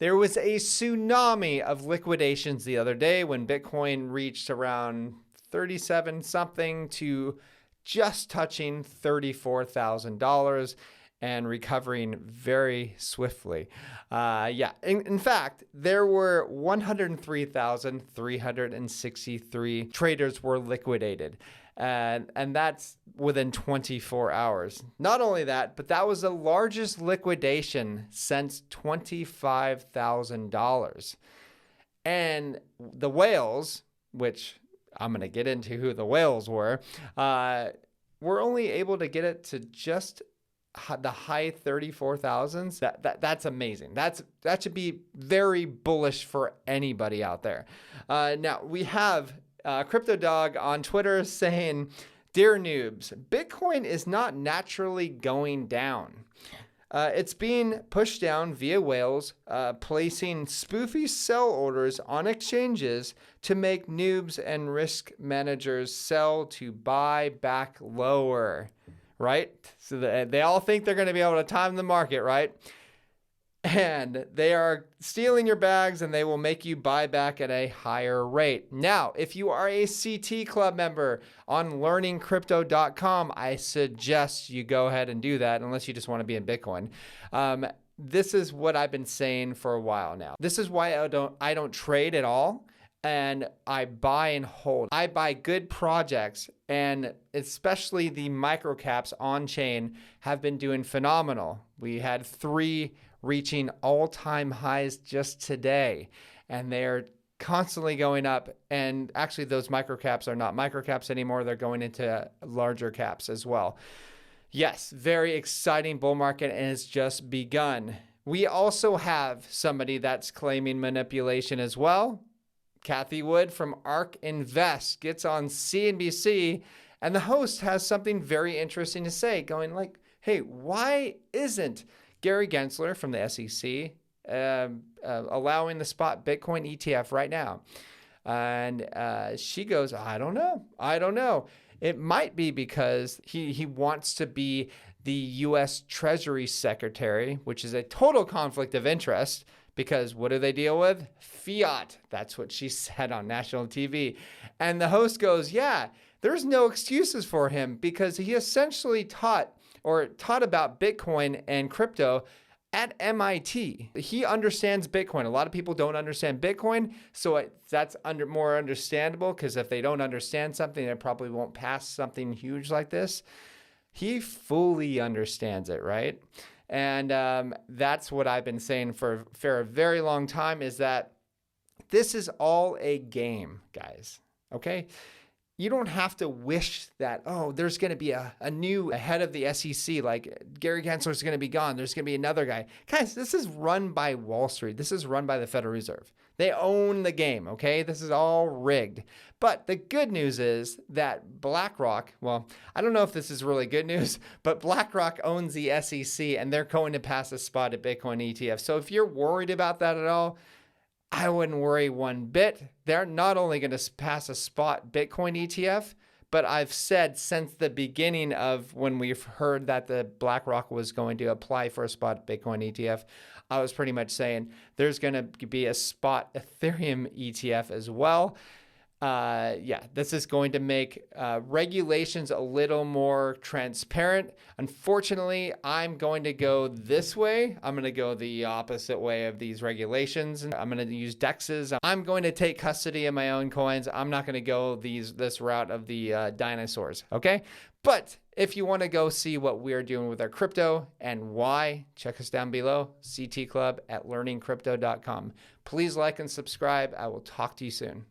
There was a tsunami of liquidations the other day when Bitcoin reached around 37 something to just touching $34,000 and recovering very swiftly. In fact, there were 103,363 traders were liquidated. And that's within 24 hours. Not only that, but that was the largest liquidation since $25,000. And the whales, which I'm going to get into who the whales were only able to get it to just the high 34,000s. That's amazing. That should be very bullish for anybody out there. Now we have Crypto Dog on Twitter saying, "Dear noobs, Bitcoin is not naturally going down. It's being pushed down via whales, placing spoofy sell orders on exchanges to make noobs and risk managers sell to buy back lower." Right? So they all think they're going to be able to time the market, right? And they are stealing your bags and they will make you buy back at a higher rate. Now, if you are a CT Club member on learningcrypto.com, I suggest you go ahead and do that unless you just want to be in Bitcoin. This is what I've been saying for a while now. This is why I don't trade at all. And I buy and hold. I buy good projects, and especially the micro caps on chain have been doing phenomenal. We had 3 reaching all-time highs just today, and they're constantly going up. And actually, those micro caps are not micro caps anymore. They're going into larger caps as well. Yes, very exciting bull market, and it's just begun. We also have somebody that's claiming manipulation as well. Kathy Wood from ARK Invest gets on CNBC, and the host has something very interesting to say, going like, hey, why isn't Gary Gensler from the SEC allowing the spot Bitcoin ETF right now? And she goes, I don't know. It might be because he wants to be the U.S. Treasury Secretary, which is a total conflict of interest. Because what do they deal with? Fiat. That's what she said on national TV. And the host goes, yeah, there's no excuses for him because he essentially taught about Bitcoin and crypto at MIT. He understands Bitcoin. A lot of people don't understand Bitcoin, so that's more understandable because if they don't understand something, they probably won't pass something huge like this. He fully understands it, right? And that's what I've been saying for a very long time, is that this is all a game, guys, okay? You don't have to wish that, there's going to be a new head of the SEC, like Gary Gensler is going to be gone. There's going to be another guy. Guys, this is run by Wall Street. This is run by the Federal Reserve. They own the game, okay? This is all rigged. But the good news is that BlackRock, well, I don't know if this is really good news, but BlackRock owns the SEC and they're going to pass a spot at Bitcoin ETF. So if you're worried about that at all, I wouldn't worry one bit. They're not only going to pass a spot Bitcoin ETF, but I've said since the beginning of when we've heard that the BlackRock was going to apply for a spot Bitcoin ETF, I was pretty much saying there's going to be a spot Ethereum ETF as well. This is going to make regulations a little more transparent. Unfortunately, I'm going to go this way. I'm going to go the opposite way of these regulations. I'm going to use DEXs. I'm going to take custody of my own coins. I'm not going to go this route of the dinosaurs, okay? But if you want to go see what we're doing with our crypto and why, check us down below, CT Club at learningcrypto.com. Please like and subscribe. I will talk to you soon.